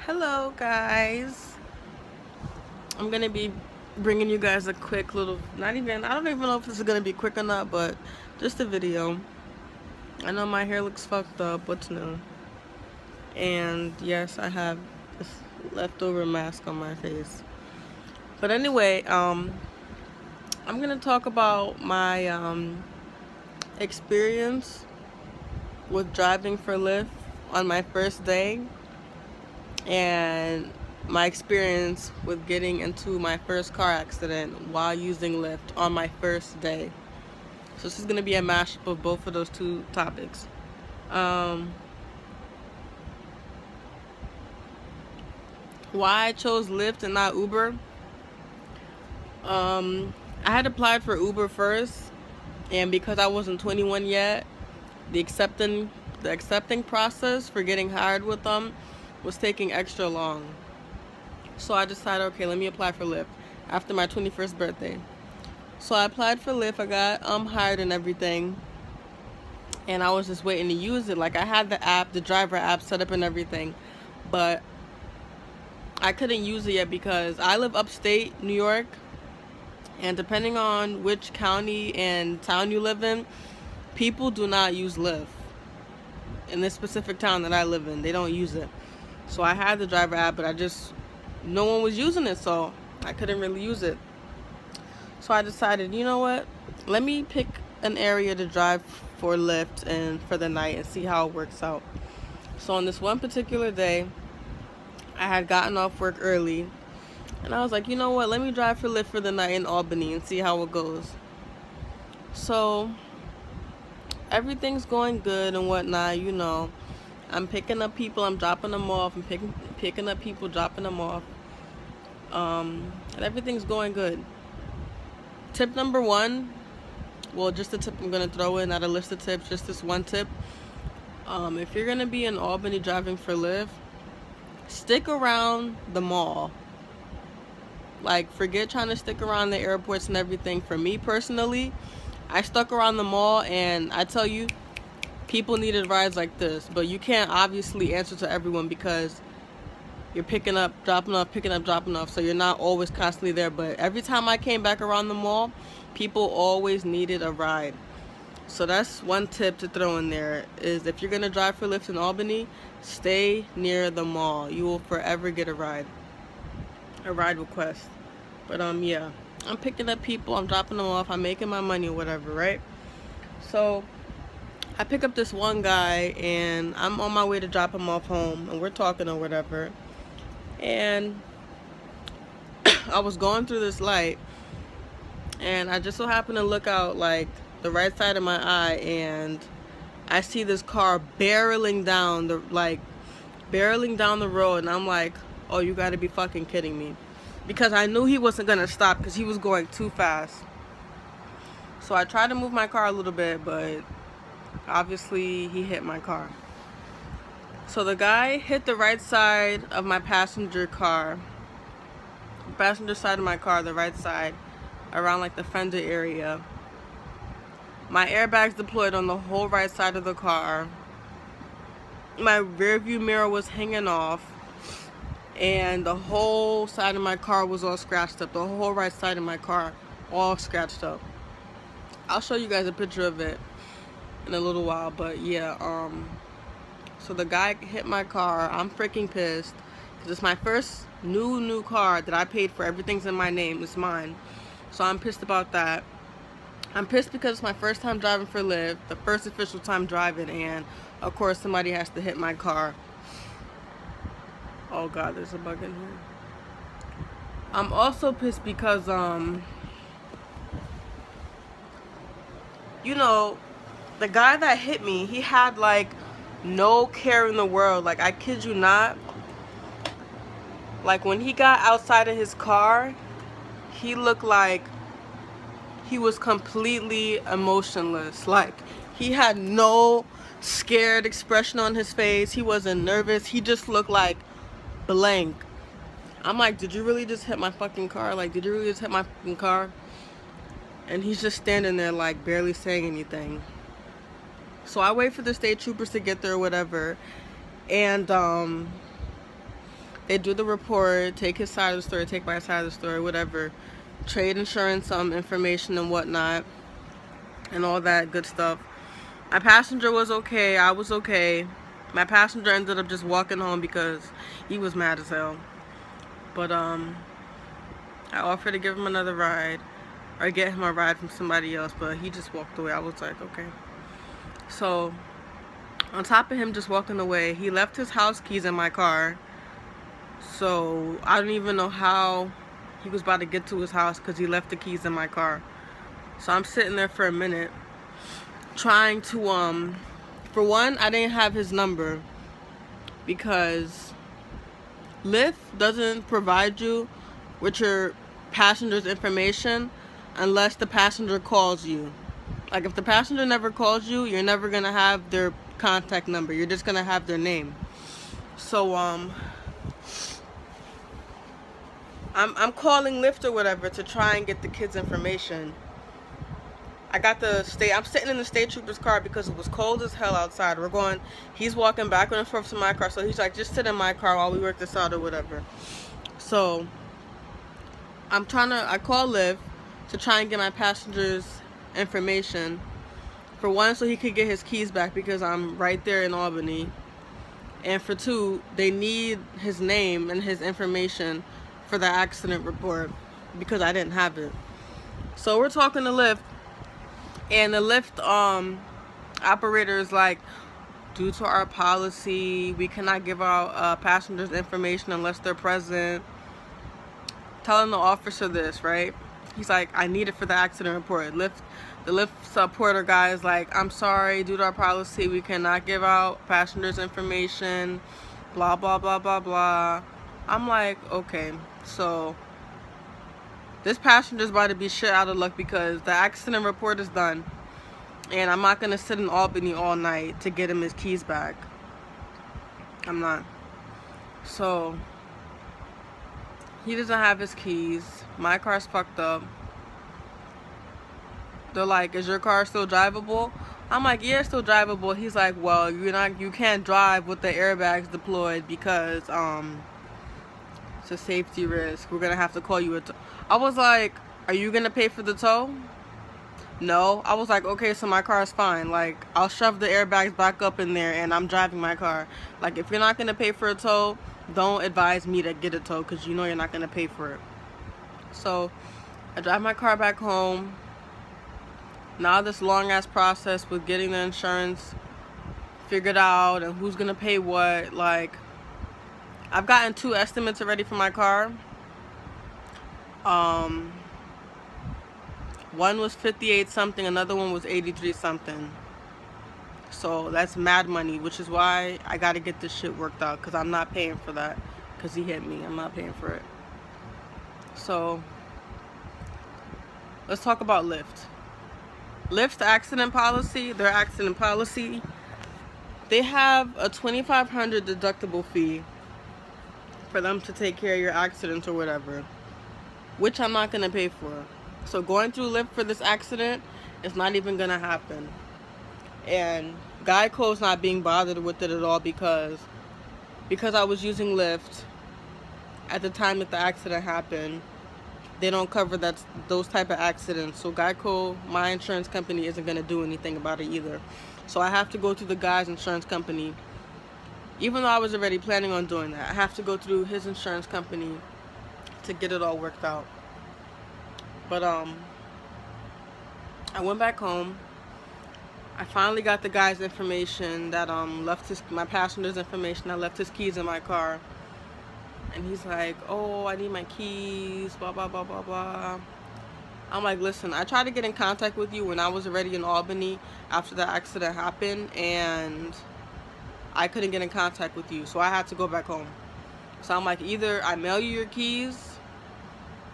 Hello guys, I'm gonna be bringing you guys a quick little, I don't even know if this is gonna be quick or not, but just a video. I know my hair looks fucked up, what's new? And yes, I have this leftover mask on my face. But anyway, I'm gonna talk about my experience with driving for Lyft on my first day, and my experience with getting into my first car accident while using Lyft on my first day. So this is going to be a mashup of both of those two topics. Um, why I chose Lyft and not Uber. I had applied for Uber first, and because I wasn't 21 yet, the accepting process for getting hired with them was taking extra long. So I decided, okay, let me apply for Lyft after my 21st birthday. So I applied for Lyft. I got hired and everything, and I was just waiting to use it. Like, I had the app, the driver app set up and everything, but I couldn't use it yet because I live upstate New York, and depending on which county and town you live in, people do not use Lyft. In this specific town that I live in, they don't use it. So I had the driver app, but no one was using it, so I couldn't really use it. So I decided, you know what? Let me pick an area to drive for Lyft and for the night and see how it works out. So on this one particular day, I had gotten off work early, and I was like, you know what? Let me drive for Lyft for the night in Albany and see how it goes. So everything's going good and whatnot, you know. I'm picking up people, I'm dropping them off, I'm picking up people, dropping them off. And everything's going good. Tip number one, well, just a tip I'm going to throw in, not a list of tips, just this one tip. If you're going to be in Albany driving for Lyft, stick around the mall. Like, forget trying to stick around the airports and everything. For me personally, I stuck around the mall, and I tell you, people needed rides like this, but you can't obviously answer to everyone because you're picking up, dropping off, picking up, dropping off, so you're not always constantly there. But every time I came back around the mall, people always needed a ride. So that's one tip to throw in there, is if you're going to drive for Lyft in Albany, stay near the mall. You will forever get a ride request. But yeah, I'm picking up people, I'm dropping them off, I'm making my money or whatever, right? So I pick up this one guy, and I'm on my way to drop him off home, and we're talking or whatever. And I was going through this light, and I just so happened to look out, like, the right side of my eye, and I see this car barreling down the road, and I'm like, oh, you gotta be fucking kidding me. Because I knew he wasn't gonna stop because he was going too fast. So I tried to move my car a little bit, but obviously he hit my car. So the guy hit the right side of my passenger side of my car, the right side, around like the fender area. My airbags deployed on the whole right side of the car. My rear view mirror was hanging off, and the whole side of my car was all scratched up. The whole right side of my car, all scratched up. I'll show you guys a picture of it in a little while, but yeah, so the guy hit my car. I'm freaking pissed because it's my first new car that I paid for. Everything's in my name, it's mine. So I'm pissed about that. I'm pissed because it's my first time driving for Lyft, the first official time driving, and of course somebody has to hit my car. Oh god, there's a bug in here. I'm also pissed because you know, the guy that hit me, he had like no care in the world. Like, I kid you not, like when he got outside of his car, he looked like he was completely emotionless. Like, he had no scared expression on his face. He wasn't nervous. He just looked like blank. I'm like, did you really just hit my fucking car? Like, did you really just hit my fucking car? And he's just standing there, like, barely saying anything. So I wait for the state troopers to get there or whatever. And They do the report, take his side of the story, take my side of the story, whatever. Trade insurance, information and whatnot, and all that good stuff. My passenger was okay. I was okay. My passenger ended up just walking home because he was mad as hell. But I offered to give him another ride or get him a ride from somebody else, but he just walked away. I was like, okay. So on top of him just walking away, he left his house keys in my car. So I don't even know how he was about to get to his house because he left the keys in my car. So I'm sitting there for a minute trying to, for one, I didn't have his number because Lyft doesn't provide you with your passenger's information unless the passenger calls you. Like, if the passenger never calls you, you're never going to have their contact number. You're just going to have their name. So, I'm calling Lyft or whatever to try and get the kid's information. I'm sitting in the state trooper's car because it was cold as hell outside. He's walking backward and forth to my car. So he's like, just sit in my car while we work this out or whatever. So I call Lyft to try and get my passenger's information. For one, so he could get his keys back because I'm right there in Albany. And for two, they need his name and his information for the accident report because I didn't have it. So we're talking to Lyft, and the Lyft operator is like, due to our policy, we cannot give out passengers information unless they're present. Telling the officer this, right? He's like, I need it for the accident report. The Lyft supporter guy is like, I'm sorry, due to our policy, we cannot give out passengers information, blah, blah, blah, blah, blah. I'm like, okay, so this passenger's about to be shit out of luck because the accident report is done. And I'm not going to sit in Albany all night to get him his keys back. I'm not. So he doesn't have his keys. My car's fucked up. They're like, is your car still drivable? I'm like, yeah, it's still drivable. He's like, well, you can't drive with the airbags deployed because it's a safety risk. We're gonna have to call you a tow. I was like, are you gonna pay for the tow? No. I was like, okay, so my car is fine. Like, I'll shove the airbags back up in there and I'm driving my car. Like, if you're not gonna pay for a tow, don't advise me to get a tow because you know you're not gonna pay for it. So I drive my car back home. Now this long ass process with getting the insurance figured out and who's gonna pay what. Like, I've gotten 2 estimates already for my car. One was 58 something, another one was 83 something. So that's mad money, which is why I gotta get this shit worked out because I'm not paying for that because he hit me. I'm not paying for it. So let's talk about Lyft. Lyft's accident policy, their accident policy, they have a $2,500 deductible fee for them to take care of your accidents or whatever, which I'm not going to pay for. So going through Lyft for this accident is not even going to happen. And Geico's not being bothered with it at all because I was using Lyft at the time that the accident happened. They don't cover those type of accidents. So Geico, my insurance company, isn't going to do anything about it either. So I have to go through the guy's insurance company. Even though I was already planning on doing that, I have to go through his insurance company to get it all worked out. But I went back home. I finally got the guy's information that left my passenger's information. I left his keys in my car. And he's like, oh, I need my keys, blah, blah, blah, blah, blah. I'm like, listen, I tried to get in contact with you when I was already in Albany after the accident happened, and I couldn't get in contact with you, so I had to go back home. So I'm like, either I mail you your keys,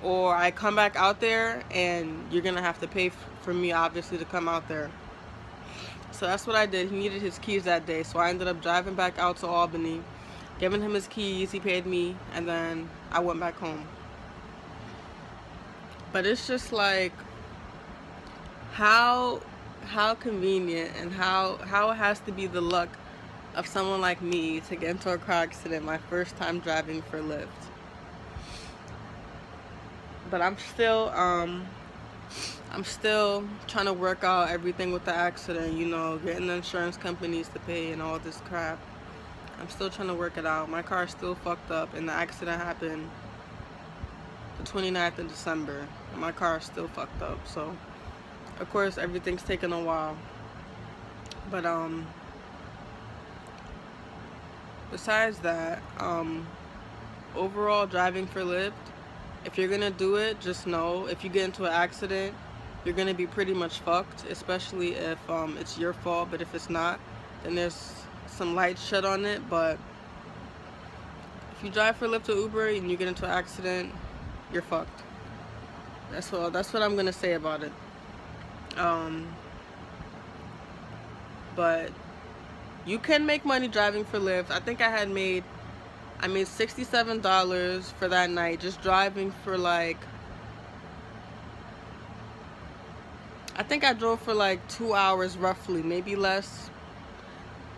or I come back out there, and you're going to have to pay for me, obviously, to come out there. So that's what I did. He needed his keys that day, so I ended up driving back out to Albany, giving him his keys, he paid me, and then I went back home. But it's just like, how convenient and how it has to be the luck of someone like me to get into a car accident my first time driving for Lyft. But I'm still trying to work out everything with the accident, you know, getting the insurance companies to pay and all this crap. I'm still trying to work it out. My car is still fucked up, and the accident happened the 29th of December, and my car is still fucked up. So, of course, everything's taking a while. But, besides that, overall, driving for Lyft, if you're gonna do it, just know, if you get into an accident, you're gonna be pretty much fucked, especially if it's your fault. But if it's not, then there's some light shed on it. But if you drive for Lyft or Uber and you get into an accident, you're fucked. That's what I'm gonna say about it. But you can make money driving for Lyft. I think I made $67 for that night, just driving for like, I think I drove for like 2 hours roughly, maybe less,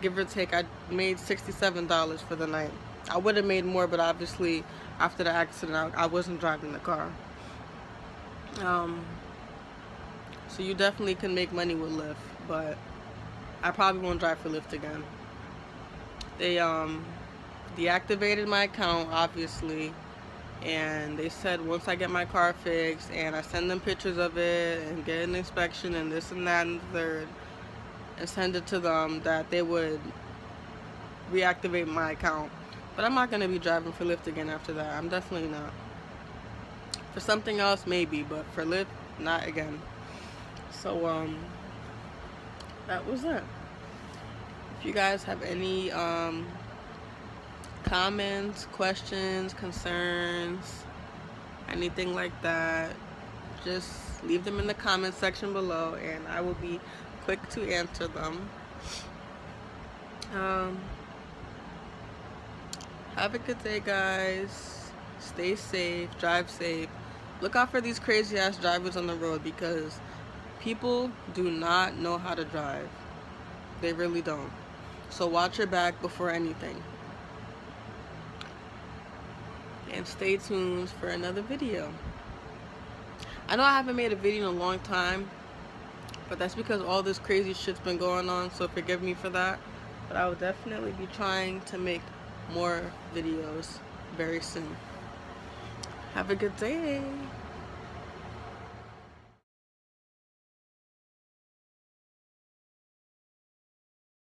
give or take. I made $67 for the night. I would have made more, but obviously after the accident I wasn't driving the car. So you definitely can make money with Lyft, but I probably won't drive for Lyft again. They deactivated my account, obviously, and they said once I get my car fixed and I send them pictures of it and get an inspection and this and that and the third and send it to them, that they would reactivate my account. But I'm not going to be driving for Lyft again after that. I'm definitely not. For something else, maybe, but for Lyft, not again. So, that was it. If you guys have any comments, questions, concerns, anything like that, just leave them in the comment section below and I will be quick to answer them. Have a good day, guys. Stay safe, drive safe. Look out for these crazy ass drivers on the road, because people do not know how to drive. They really don't. So watch your back before anything. And stay tuned for another video. I know I haven't made a video in a long time, but that's because all this crazy shit's been going on, so forgive me for that. But I will definitely be trying to make more videos very soon. Have a good day.